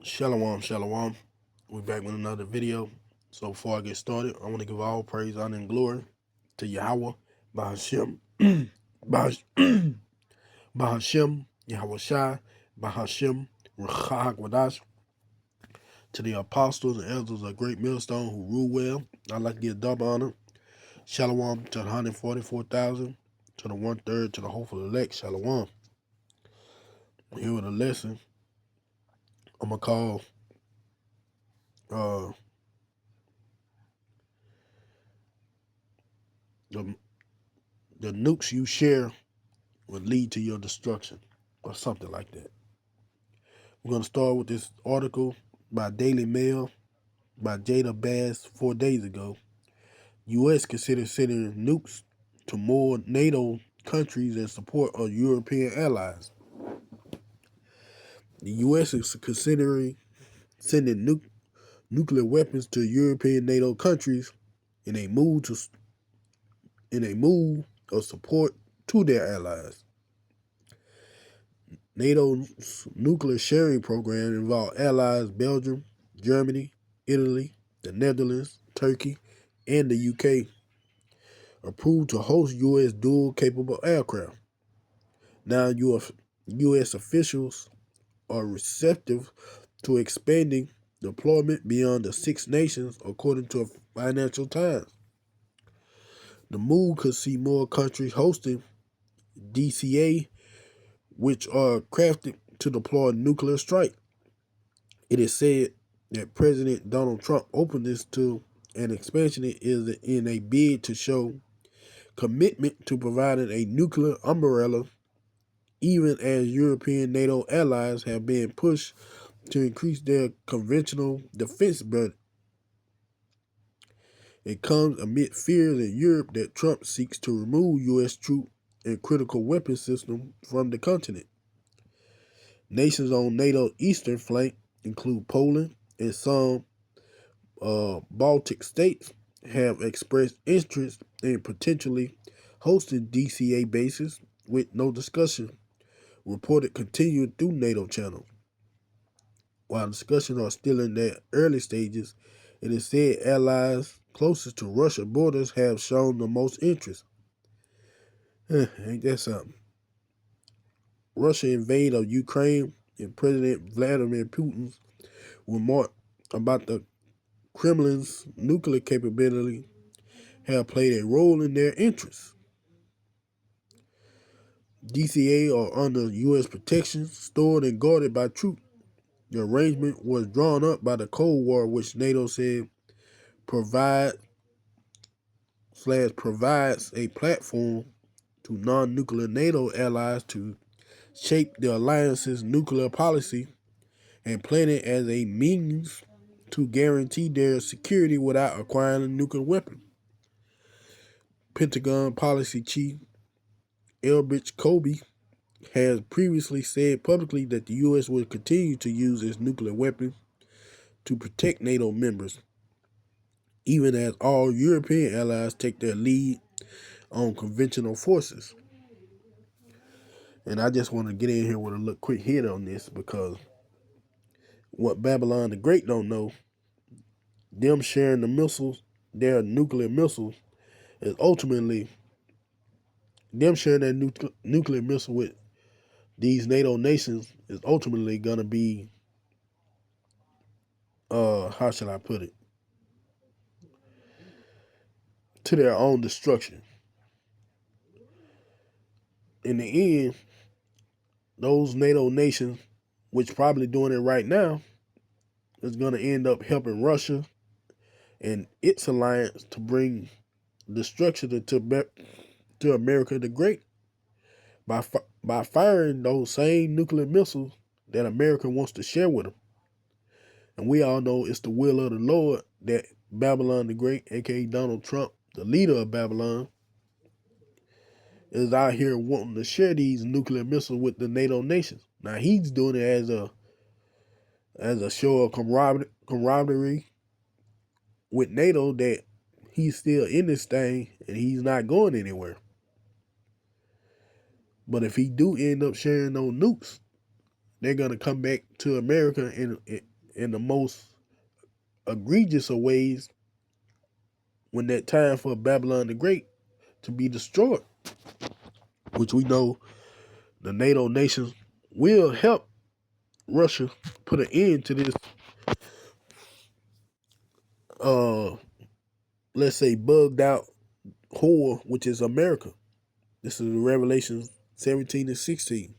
Shalom, shalom. We're back with another video. So before I get started, I want to give all praise, honor, and glory to Yahweh, Bahashem, Bahashem, Yahweh Shai, Bahashem, Ruchak Wadash, to the apostles and elders of Great Millstone who rule well. I'd like to give double honor. Shalom to the 144,000, to the 1/3, to the hopeful elect. Shalom. Here with a lesson. I'm going to call uh, the, the nukes you share will lead to your destruction, or something like that. We're going to start with this article by Daily Mail by Jada Bass 4 days ago. U.S. considers sending nukes to more NATO countries in support of European allies. The U.S. is considering sending nuclear weapons to European NATO countries in a move of support to their allies. NATO's nuclear sharing program involved allies Belgium, Germany, Italy, the Netherlands, Turkey, and the UK, approved to host U.S. dual-capable aircraft. Now, U.S. officials are receptive to expanding deployment beyond the 6 nations, according to Financial Times. The move could see more countries hosting DCA, which are crafted to deploy nuclear strike. It is said that President Donald Trump opened this to an expansion is in a bid to show commitment to providing a nuclear umbrella, even as European NATO allies have been pushed to increase their conventional defense budget. It comes amid fears in Europe that Trump seeks to remove U.S. troops and critical weapon systems from the continent. Nations on NATO's eastern flank include Poland and some Baltic states have expressed interest in potentially hosting DCA bases, with no discussion reported continuing through NATO channels. While discussions are still in their early stages, it is said allies closest to Russia borders have shown the most interest. Ain't that something? Russia invade of Ukraine and President Vladimir Putin's remark about the Kremlin's nuclear capability have played a role in their interests. DCA are under U.S. protection, stored and guarded by troops. The arrangement was drawn up by the Cold War, which NATO said provides a platform to non-nuclear NATO allies to shape the alliance's nuclear policy and plan it as a means to guarantee their security without acquiring a nuclear weapon. Pentagon Policy Chief Elbridge Colby has previously said publicly that the U.S. will continue to use its nuclear weapons to protect NATO members, even as all European allies take their lead on conventional forces. And I just want to get in here with a quick hit on this, because what Babylon the Great don't know, them sharing the missiles, their nuclear missiles, is ultimately, them sharing their nuclear missile with these NATO nations is ultimately going to be, how should I put it, to their own destruction. In the end, those NATO nations, which probably doing it right now, is going to end up helping Russia and its alliance to bring destruction to America the Great by firing those same nuclear missiles that America wants to share with them. And we all know it's the will of the Lord that Babylon the Great, aka Donald Trump, the leader of Babylon, is out here wanting to share these nuclear missiles with the NATO nations. Now he's doing it as a show of camaraderie with NATO, that he's still in this thing and he's not going anywhere. But if he do end up sharing those nukes, they're gonna come back to America in the most egregious of ways when that time for Babylon the Great to be destroyed, which we know the NATO nations will help Russia put an end to this, uh, let's say, bugged out whore, which is America. This is Revelation 17 and 16.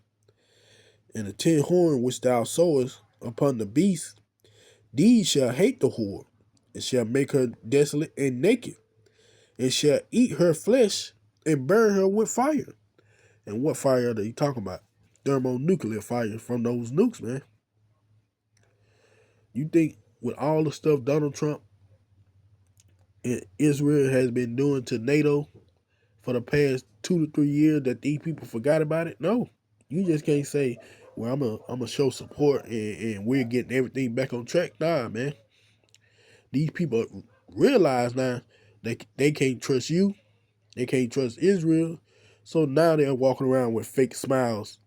And the 10 horn which thou sawest upon the beast, these shall hate the whore, and shall make her desolate and naked, and shall eat her flesh and burn her with fire. And what fire are you talking about? Thermonuclear fire from those nukes, man. You think with all the stuff Donald Trump and Israel has been doing to NATO for the past 2 to 3 years that these people forgot about it? No. You just can't say, well, I'm gonna show support and we're getting everything back on track. Nah, man. These people realize now they can't trust you. They can't trust Israel. So now they're walking around with fake smiles,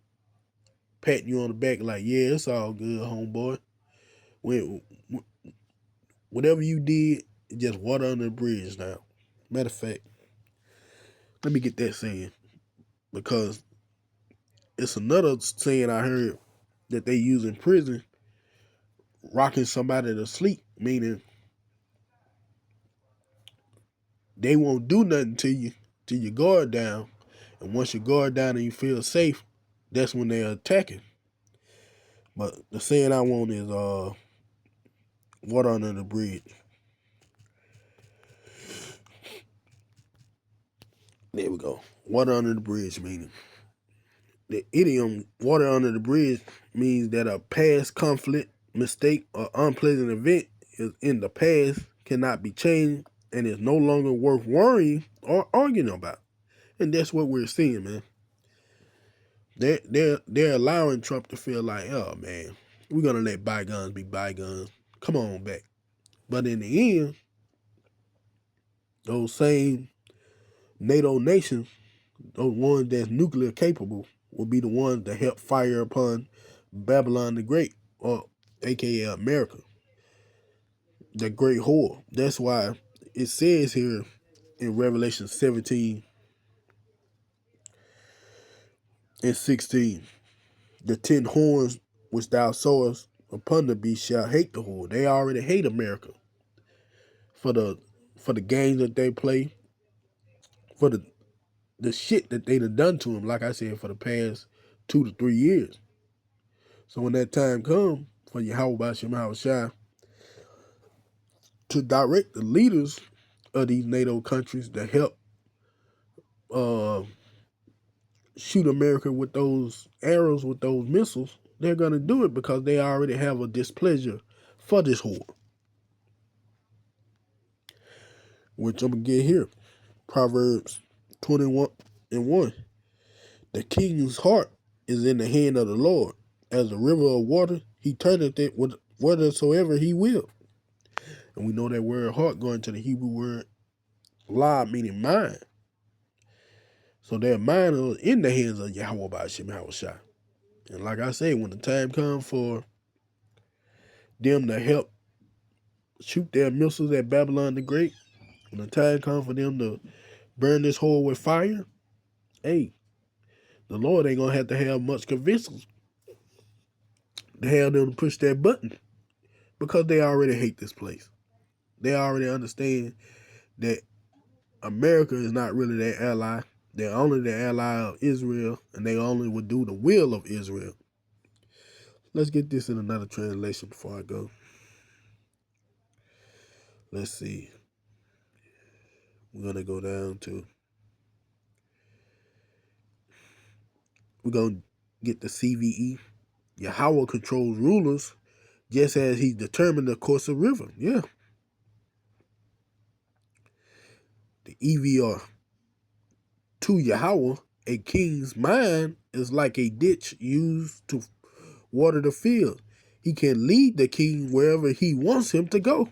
patting you on the back like, yeah, it's all good, homeboy. When whatever you did, just water under the bridge now. Matter of fact, let me get that saying, because it's another saying I heard that they use in prison, rocking somebody to sleep, meaning they won't do nothing to you till you guard down. And once you guard down and you feel safe, that's when they're attacking. But the saying I want is water under the bridge. There we go. Water under the bridge, meaning the idiom water under the bridge means that a past conflict, mistake, or unpleasant event is in the past, cannot be changed, and is no longer worth worrying or arguing about. And that's what we're seeing, man. They're allowing Trump to feel like, oh man, we're gonna let bygones be bygones. Come on back. But in the end, those same NATO nations, those ones that's nuclear capable, will be the ones that help fire upon Babylon the Great, or aka America, the great whore. That's why it says here in Revelation 17 and 16, the 10 horns which thou sawest upon the beast shall hate the whore. They already hate America for the games that they play, for the shit that they done to them, like I said, for the past 2 to 3 years. So when that time comes for Yahweh Shai to direct the leaders of these NATO countries to help uh, shoot America with those arrows, with those missiles, they're going to do it because they already have a displeasure for this whore. Which I'm going to get here. Proverbs 21 and 1. The king's heart is in the hand of the Lord. As a river of water, he turneth it whithersoever he will. And we know that word heart going to the Hebrew word la, meaning mind. So their mind is in the hands of Yahweh Ba'ashem Hawashai. And like I say, when the time comes for them to help shoot their missiles at Babylon the Great, when the time comes for them to burn this hole with fire, hey, the Lord ain't going to have much convincing to have them to push that button, because they already hate this place. They already understand that America is not really their ally. They're only the ally of Israel, and they only would do the will of Israel. Let's get this in another translation before I go. Let's see. We're going to go down to, we're going to get the CVE. Yahweh controls rulers just as he determined the course of river. Yeah. The EVR. To Yahweh, a king's mind is like a ditch used to water the field. He can lead the king wherever he wants him to go.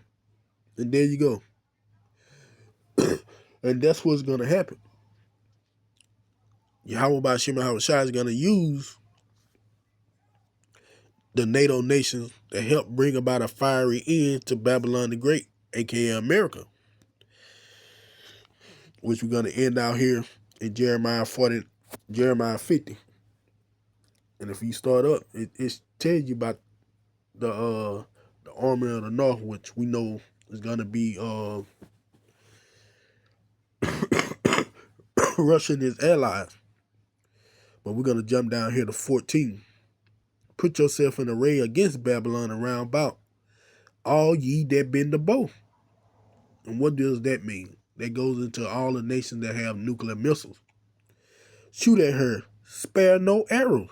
And there you go. And that's what's going to happen. Yahweh Ba'ashem Hawashai is going to use the NATO nations that helped bring about a fiery end to Babylon the Great, aka America, which we're going to end out here in Jeremiah 50. And if you start up, it tells you about the army of the north, which we know is going to be Russia and his allies. But we're going to jump down here to 14. Put yourself in array against Babylon and round about, all ye that bend the bow. And what does that mean? That goes into all the nations that have nuclear missiles. Shoot at her, spare no arrows,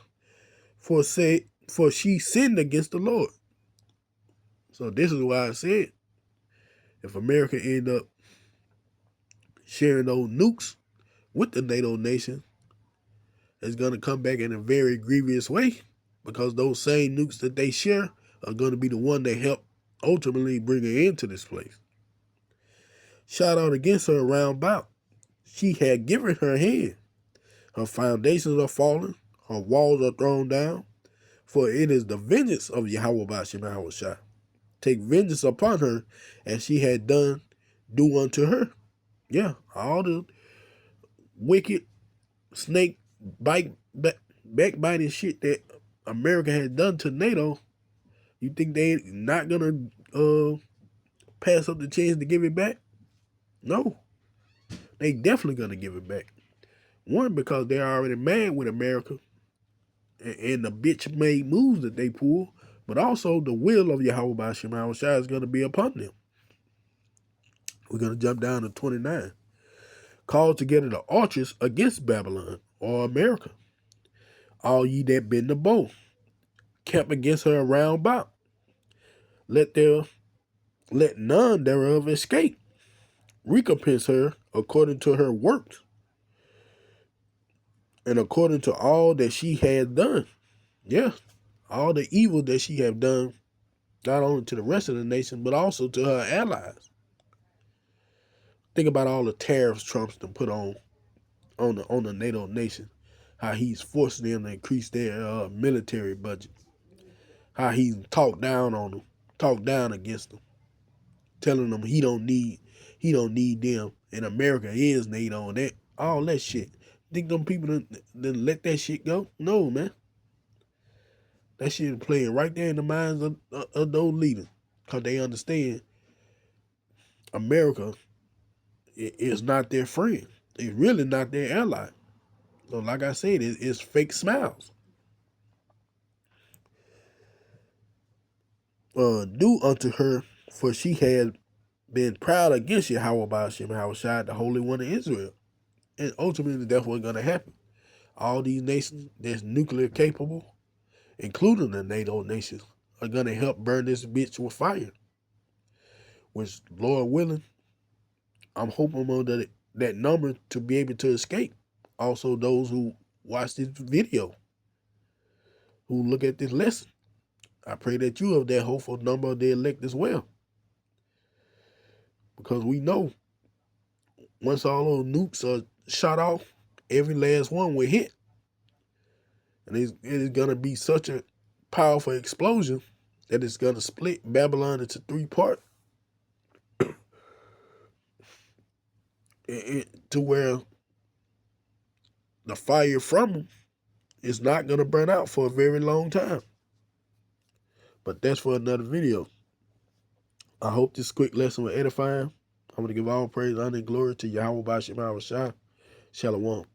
for she sinned against the Lord. So this is why I said, if America end up sharing those nukes with the NATO nation, it's going to come back in a very grievous way, because those same nukes that they share are going to be the one that help ultimately bring an end to this place. Shout out against her round about. She had given her hand. Her foundations are fallen. Her walls are thrown down. For it is the vengeance of Yahweh Ba'ashem Yahushua. Take vengeance upon her as she had done, do unto her. Yeah, all the wicked snake backbiting shit that America has done to NATO, you think they not gonna pass up the chance to give it back? No, they definitely gonna give it back. One, because they're already mad with America and the bitch made moves that they pull, but also the will of Yahweh Ba'ashem Yahushua is gonna be upon them. We're gonna jump down to 29. Call together the archers against Babylon or America, all ye that bend the bow, camp against her round about. Let none thereof escape. Recompense her according to her works and according to all that she has done. Yeah, all the evil that she have done, not only to the rest of the nation, but also to her allies. Think about all the tariffs Trump's done put on the NATO nation, how he's forcing them to increase their military budget, how he's talked down on them, talked down against them, telling them he don't need them, and America is NATO and that, all that shit. Think them people didn't let that shit go? No, man. That shit is playing right there in the minds of those leaders, because they understand America is not their friend. It's really not their ally. So like I said, it's fake smiles. Do unto her, for she had been proud against Yahweh Ba'ashem Yahushua, the Holy One of Israel. And ultimately, that's what's going to happen. All these nations that's nuclear capable, including the NATO nations, are going to help burn this bitch with fire. Which, Lord willing, I'm hoping on that number to be able to escape. Also, those who watch this video, who look at this lesson, I pray that you have that hopeful number of the elect as well. Because we know once all those nukes are shot off, every last one will hit. And it is going to be such a powerful explosion that it's going to split Babylon into 3 parts. To where the fire from them is not going to burn out for a very long time. But that's for another video. I hope this quick lesson was edifying. I'm going to give all praise, honor, and glory to Yahweh Ba'ashem Yahushua. Shalom.